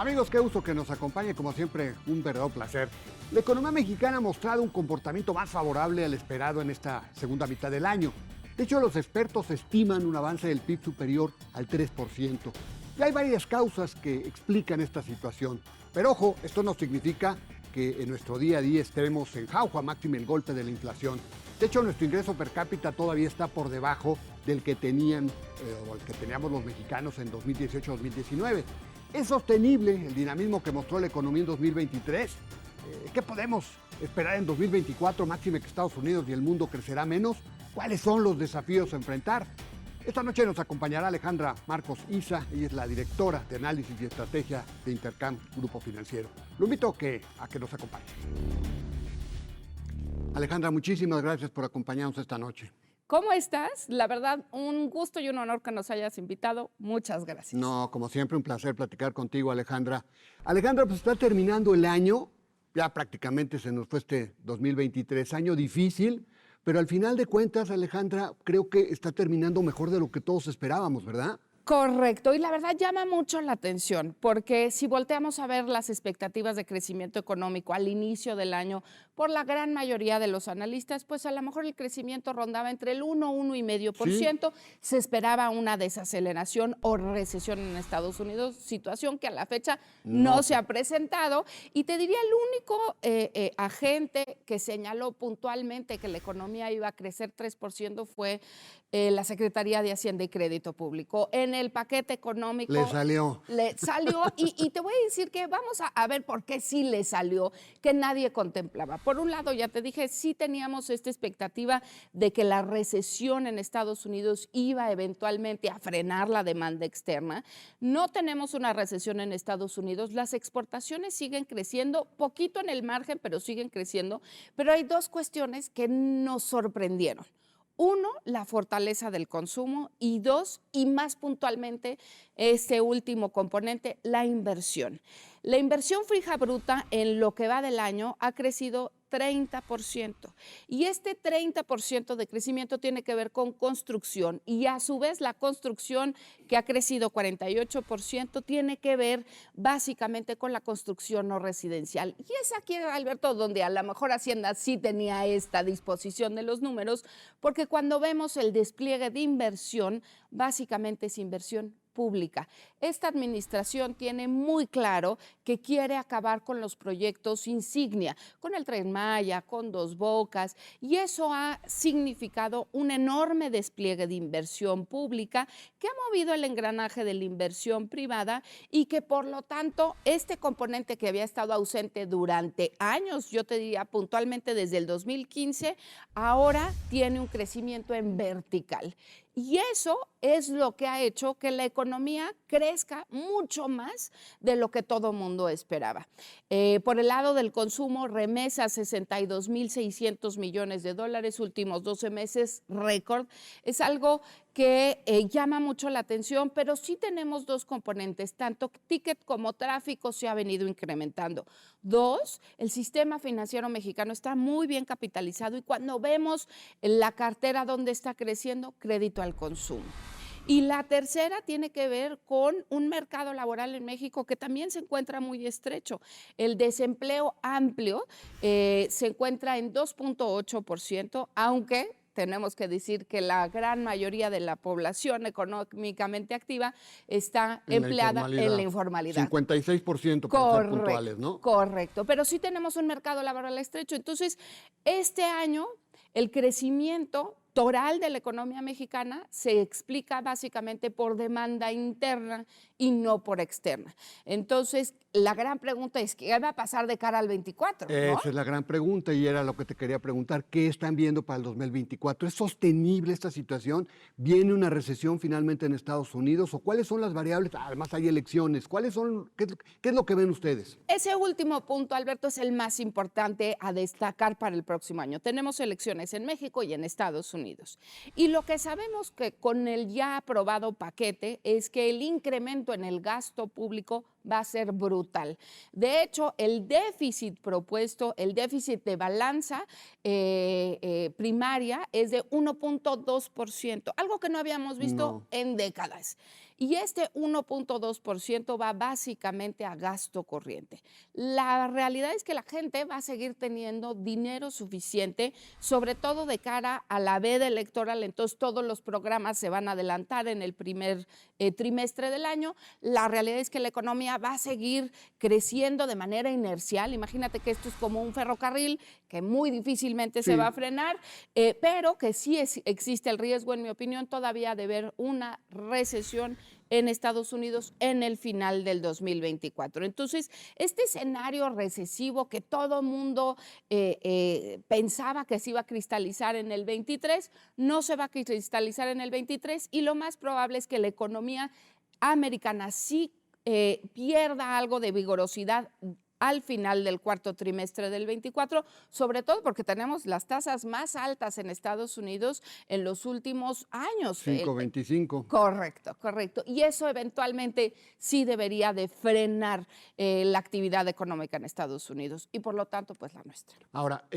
Amigos, qué gusto que nos acompañe, como siempre, un verdadero placer. La economía mexicana ha mostrado un comportamiento más favorable al esperado en esta segunda mitad del año. De hecho, los expertos estiman un avance del PIB superior al 3%. Y hay varias causas que explican esta situación. Pero ojo, esto no significa que en nuestro día a día estemos en jauja máxima el golpe de la inflación. De hecho, nuestro ingreso per cápita todavía está por debajo del que teníamos los mexicanos en 2018-2019. ¿Es sostenible el dinamismo que mostró la economía en 2023? ¿Qué podemos esperar en 2024? Máxime que Estados Unidos y el mundo crecerá menos. ¿Cuáles son los desafíos a enfrentar? Esta noche nos acompañará Alejandra Marcos Isa. Ella es la directora de Análisis y Estrategia de Intercam Grupo Financiero. Lo invito a que nos acompañe. Alejandra, muchísimas gracias por acompañarnos esta noche. ¿Cómo estás? La verdad, un gusto y un honor que nos hayas invitado. Muchas gracias. No, como siempre, un placer platicar contigo, Alejandra. Alejandra, pues está terminando el año, ya prácticamente se nos fue este 2023, año difícil, pero al final de cuentas, Alejandra, creo que está terminando mejor de lo que todos esperábamos, ¿verdad? Correcto, y la verdad llama mucho la atención, porque si volteamos a ver las expectativas de crecimiento económico al inicio del año, por la gran mayoría de los analistas, pues a lo mejor el crecimiento rondaba entre el 1,5%, sí. Se esperaba una desaceleración o recesión en Estados Unidos, situación que a la fecha no se ha presentado, y te diría el único agente que señaló puntualmente que la economía iba a crecer 3% fue la Secretaría de Hacienda y Crédito Público. En el paquete económico le salió y te voy a decir que vamos a ver por qué sí le salió, que nadie contemplaba. Por un lado, ya te dije, sí teníamos esta expectativa de que la recesión en Estados Unidos iba eventualmente a frenar la demanda externa. No tenemos una recesión en Estados Unidos, las exportaciones siguen creciendo, poquito en el margen, pero siguen creciendo, pero hay dos cuestiones que nos sorprendieron. Uno, la fortaleza del consumo, y dos, y más puntualmente, este último componente, la inversión. La inversión fija bruta en lo que va del año ha crecido 30%, y este 30% de crecimiento tiene que ver con construcción, y a su vez la construcción, que ha crecido 48%, tiene que ver básicamente con la construcción no residencial. Y es aquí, Alberto, donde a lo mejor Hacienda sí tenía esta disposición de los números, porque cuando vemos el despliegue de inversión, básicamente es inversión pública. Esta administración tiene muy claro que quiere acabar con los proyectos insignia, con el Tren Maya, con Dos Bocas, y eso ha significado un enorme despliegue de inversión pública que ha movido el engranaje de la inversión privada y que por lo tanto este componente que había estado ausente durante años, yo te diría puntualmente desde el 2015, ahora tiene un crecimiento en vertical. Y eso es lo que ha hecho que la economía crezca mucho más de lo que todo mundo esperaba. Por el lado del consumo, remesas 62,600 millones de dólares, últimos 12 meses, récord. Es algo que llama mucho la atención, pero sí tenemos dos componentes, tanto ticket como tráfico se ha venido incrementando. Dos, el sistema financiero mexicano está muy bien capitalizado y cuando vemos la cartera donde está creciendo, crédito al consumo. Y la tercera tiene que ver con un mercado laboral en México que también se encuentra muy estrecho. El desempleo amplio se encuentra en 2,8%, aunque tenemos que decir que la gran mayoría de la población económicamente activa está empleada en la informalidad. 56% para ser puntuales, ¿no? Correcto, pero sí tenemos un mercado laboral estrecho. Entonces, este año el crecimiento total de la economía mexicana se explica básicamente por demanda interna y no por externa. Entonces, la gran pregunta es, ¿qué va a pasar de cara al 24? ¿No? Esa es la gran pregunta y era lo que te quería preguntar. ¿Qué están viendo para el 2024? ¿Es sostenible esta situación? ¿Viene una recesión finalmente en Estados Unidos? ¿O cuáles son las variables? Además hay elecciones. ¿Qué es lo que ven ustedes? Ese último punto, Alberto, es el más importante a destacar para el próximo año. Tenemos elecciones en México y en Estados Unidos. Y lo que sabemos que con el ya aprobado paquete es que el incremento en el gasto público va a ser brutal. De hecho, el déficit propuesto, el déficit de balanza primaria es de 1,2%, algo que no habíamos visto en décadas. y este 1.2% va básicamente a gasto corriente. La realidad es que la gente va a seguir teniendo dinero suficiente, sobre todo de cara a la veda electoral, entonces todos los programas se van a adelantar en el primer trimestre del año. La realidad es que la economía va a seguir creciendo de manera inercial. Imagínate que esto es como un ferrocarril que muy difícilmente se va a frenar, pero que sí existe el riesgo, en mi opinión, todavía de ver una recesión en Estados Unidos en el final del 2024. Entonces, este escenario recesivo que todo mundo pensaba que se iba a cristalizar en el 23, no se va a cristalizar en el 23 y lo más probable es que la economía americana sí pierda algo de vigorosidad al final del cuarto trimestre del 24, sobre todo porque tenemos las tasas más altas en Estados Unidos en los últimos años. 5.25. Correcto, correcto. Y eso eventualmente sí debería de frenar la actividad económica en Estados Unidos y por lo tanto, pues la nuestra. Ahora,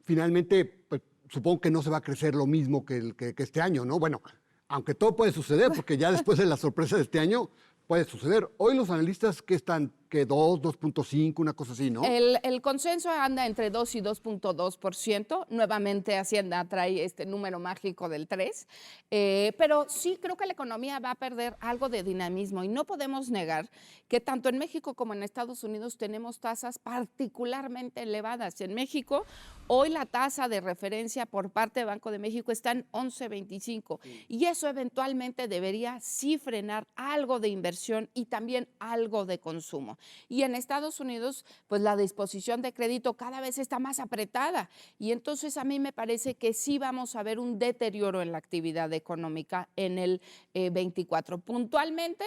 finalmente, pues, supongo que no se va a crecer lo mismo que este año, ¿no? Bueno, aunque todo puede suceder, porque ya después de la sorpresa de este año puede suceder. Hoy los analistas que están, que 2.5, una cosa así, ¿no? El consenso anda entre 2 y 2.2%. Nuevamente Hacienda trae este número mágico del 3. Pero sí creo que la economía va a perder algo de dinamismo y no podemos negar que tanto en México como en Estados Unidos tenemos tasas particularmente elevadas. En México, hoy la tasa de referencia por parte de Banco de México está en 11.25 y eso eventualmente debería sí frenar algo de inversión y también algo de consumo. Y en Estados Unidos, pues la disposición de crédito cada vez está más apretada y entonces a mí me parece que sí vamos a ver un deterioro en la actividad económica en el 24. Puntualmente,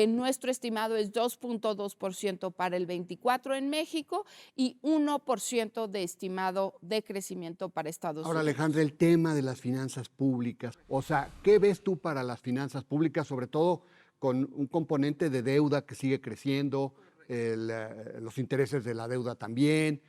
nuestro estimado es 2.2% para el 24 en México y 1% de estimado de crecimiento para Estados Ahora, Unidos. Alejandra, el tema de las finanzas públicas, o sea, ¿qué ves tú para las finanzas públicas, sobre todo con un componente de deuda que sigue creciendo, los intereses de la deuda también,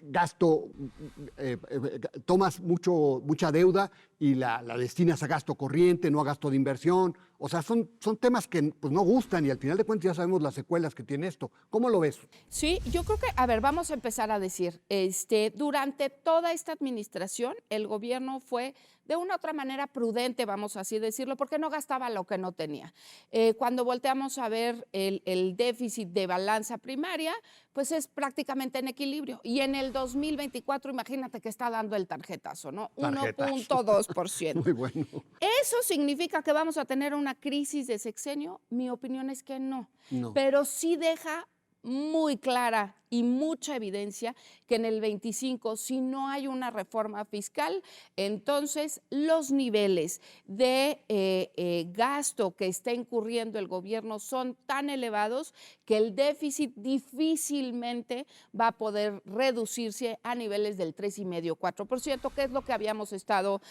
gasto, tomas mucha deuda y la destinas a gasto corriente, no a gasto de inversión? O sea, son temas que pues, no gustan y al final de cuentas ya sabemos las secuelas que tiene esto. ¿Cómo lo ves? Sí, yo creo que, a ver, vamos a empezar a decir, durante toda esta administración, el gobierno fue de una u otra manera prudente, vamos así decirlo, porque no gastaba lo que no tenía. Cuando volteamos a ver el déficit de balanza primaria, pues es prácticamente en equilibrio. Y en el 2024, imagínate que está dando el tarjetazo, ¿no? 1.2%. Muy bueno. ¿Eso significa que vamos a tener una crisis de sexenio? Mi opinión es que no. No. Pero sí deja muy clara y mucha evidencia que en el 25, si no hay una reforma fiscal, entonces los niveles de gasto que está incurriendo el gobierno son tan elevados que el déficit difícilmente va a poder reducirse a niveles del 3,5, 4%, que es lo que habíamos estado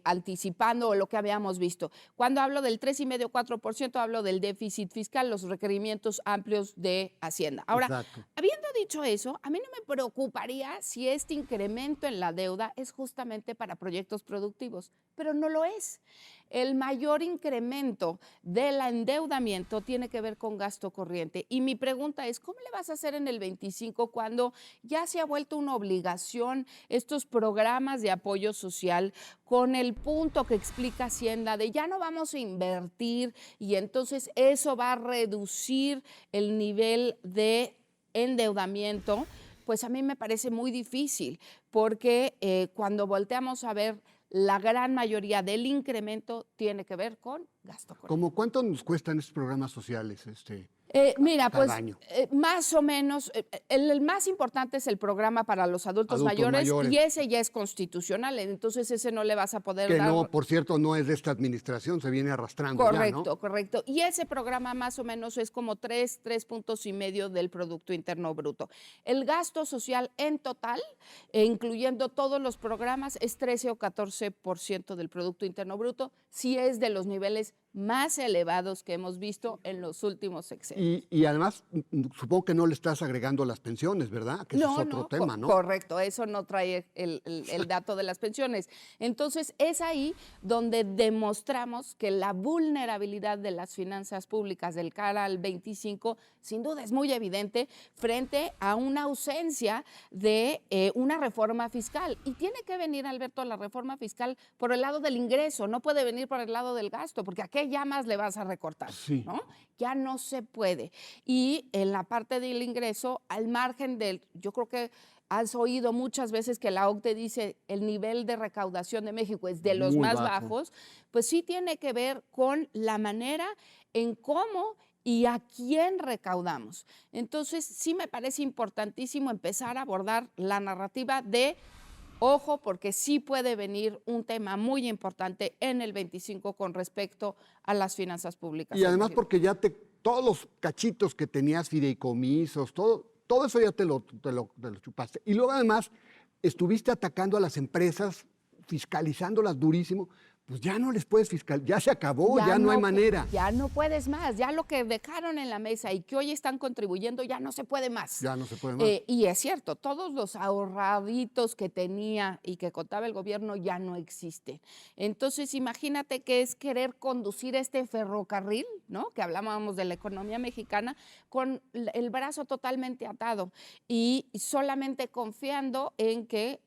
anticipando o lo que habíamos visto. Cuando hablo del 3,5, 4%, hablo del déficit fiscal, los requerimientos amplios de Hacienda. Ahora, Exacto. habiendo dicho eso, a mí no me preocuparía si este incremento en la deuda es justamente para proyectos productivos, pero no lo es. El mayor incremento del endeudamiento tiene que ver con gasto corriente. Y mi pregunta es, ¿cómo le vas a hacer en el 25 cuando ya se ha vuelto una obligación estos programas de apoyo social con el punto que explica Hacienda de ya no vamos a invertir y entonces eso va a reducir el nivel de endeudamiento? Pues a mí me parece muy difícil porque cuando volteamos a ver la gran mayoría del incremento tiene que ver con gasto corriente. ¿Cómo cuánto nos cuestan estos programas sociales? Mira, cada pues año? más o menos, el más importante es el programa para los adultos mayores y ese ya es constitucional, entonces ese no le vas a poder Que dar. no, por cierto, no es de esta administración, se viene arrastrando Correcto, ya, ¿no? correcto. Y ese programa más o menos es como 3 puntos y medio del Producto Interno Bruto. El gasto social en total, incluyendo todos los programas, es 13 o 14% del Producto Interno Bruto, si es de los niveles más elevados que hemos visto en los últimos sexenios. Y además, supongo que no le estás agregando las pensiones, ¿verdad? Que ese es otro tema, ¿no? Correcto, eso no trae el dato de las pensiones. Entonces, es ahí donde demostramos que la vulnerabilidad de las finanzas públicas del cara al 25, sin duda es muy evidente, frente a una ausencia de una reforma fiscal. Y tiene que venir, Alberto, la reforma fiscal por el lado del ingreso, no puede venir por el lado del gasto, porque ¿a qué llamas le vas a recortar? Sí. ¿No? Ya no se puede. Y en la parte del ingreso, al margen del, yo creo que has oído muchas veces que la OCDE dice el nivel de recaudación de México es de los Muy más bajo. bajos, pues sí tiene que ver con la manera en cómo y a quién recaudamos. Entonces, sí me parece importantísimo empezar a abordar la narrativa de ojo, porque sí puede venir un tema muy importante en el 25 con respecto a las finanzas públicas. Y además porque ya todos los cachitos que tenías, fideicomisos, todo eso ya te lo chupaste. Y luego además estuviste atacando a las empresas, fiscalizándolas durísimo. Pues ya no les puedes fiscalizar, ya se acabó, ya no hay manera. Ya no puedes más, ya lo que dejaron en la mesa y que hoy están contribuyendo ya no se puede más. Ya no se puede más. Y es cierto, todos los ahorraditos que tenía y que contaba el gobierno ya no existen. Entonces, imagínate que es querer conducir este ferrocarril, ¿no? Que hablábamos de la economía mexicana, con el brazo totalmente atado y solamente confiando en que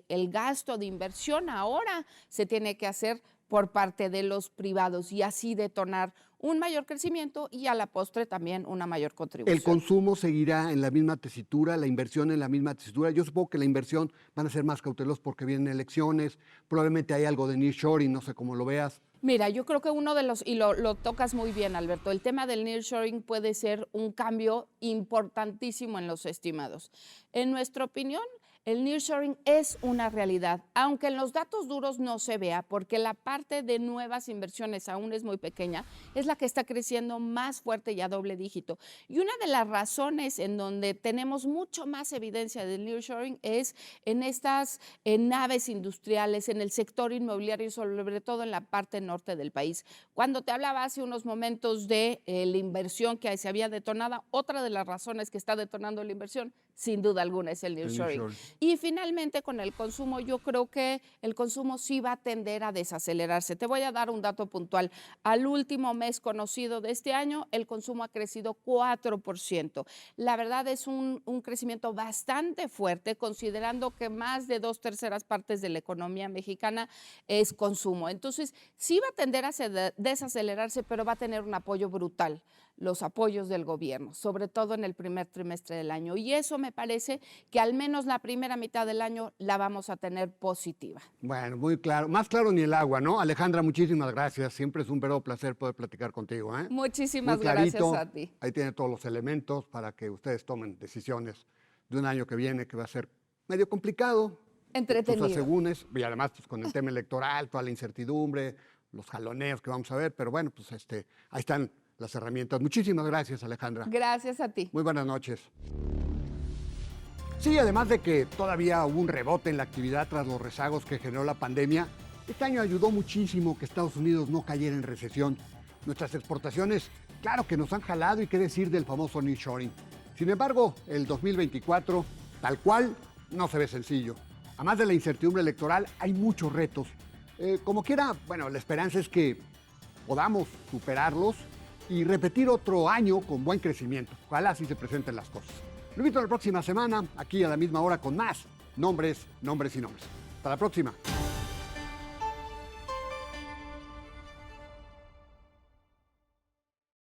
el gasto de inversión ahora se tiene que hacer por parte de los privados y así detonar un mayor crecimiento y a la postre también una mayor contribución. El consumo seguirá en la misma tesitura, la inversión en la misma tesitura. Yo supongo que la inversión van a ser más cautelosos porque vienen elecciones, probablemente hay algo de nearshoring, no sé cómo lo veas. Mira, yo creo que uno de los, y lo tocas muy bien, Alberto, el tema del nearshoring puede ser un cambio importantísimo en los estimados. En nuestra opinión, el nearshoring es una realidad, aunque en los datos duros no se vea, porque la parte de nuevas inversiones aún es muy pequeña, es la que está creciendo más fuerte y a doble dígito. Y una de las razones en donde tenemos mucho más evidencia del nearshoring es en estas naves industriales, en el sector inmobiliario, sobre todo en la parte norte del país. Cuando te hablaba hace unos momentos de la inversión que se había detonado, otra de las razones que está detonando la inversión, sin duda alguna, es el nearshoring. Y finalmente con el consumo, yo creo que el consumo sí va a tender a desacelerarse. Te voy a dar un dato puntual. Al último mes conocido de este año, el consumo ha crecido 4%. La verdad es un crecimiento bastante fuerte, considerando que más de 2/3 partes de la economía mexicana es consumo. Entonces, sí va a tender a desacelerarse, pero va a tener un apoyo brutal, los apoyos del gobierno, sobre todo en el primer trimestre del año. Y eso me parece que al menos la primera mitad del año la vamos a tener positiva. Bueno, muy claro, más claro ni el agua, ¿no? Alejandra, muchísimas gracias. Siempre es un verdadero placer poder platicar contigo, ¿eh? Muchísimas gracias a ti. Ahí tiene todos los elementos para que ustedes tomen decisiones de un año que viene que va a ser medio complicado. Entretenido. Tus asegúnes, y además pues, con el tema electoral, toda la incertidumbre, los jaloneos que vamos a ver, pero bueno, pues ahí están las herramientas. Muchísimas gracias, Alejandra. Gracias a ti. Muy buenas noches. Sí, además de que todavía hubo un rebote en la actividad tras los rezagos que generó la pandemia, este año ayudó muchísimo que Estados Unidos no cayera en recesión. Nuestras exportaciones, claro que nos han jalado y qué decir del famoso nearshoring. Sin embargo, el 2024, tal cual, no se ve sencillo. Además de la incertidumbre electoral, hay muchos retos. Como quiera, bueno, la esperanza es que podamos superarlos y repetir otro año con buen crecimiento. Ojalá así se presenten las cosas. Lo invito a la próxima semana, aquí a la misma hora, con más nombres, nombres y nombres. Hasta la próxima.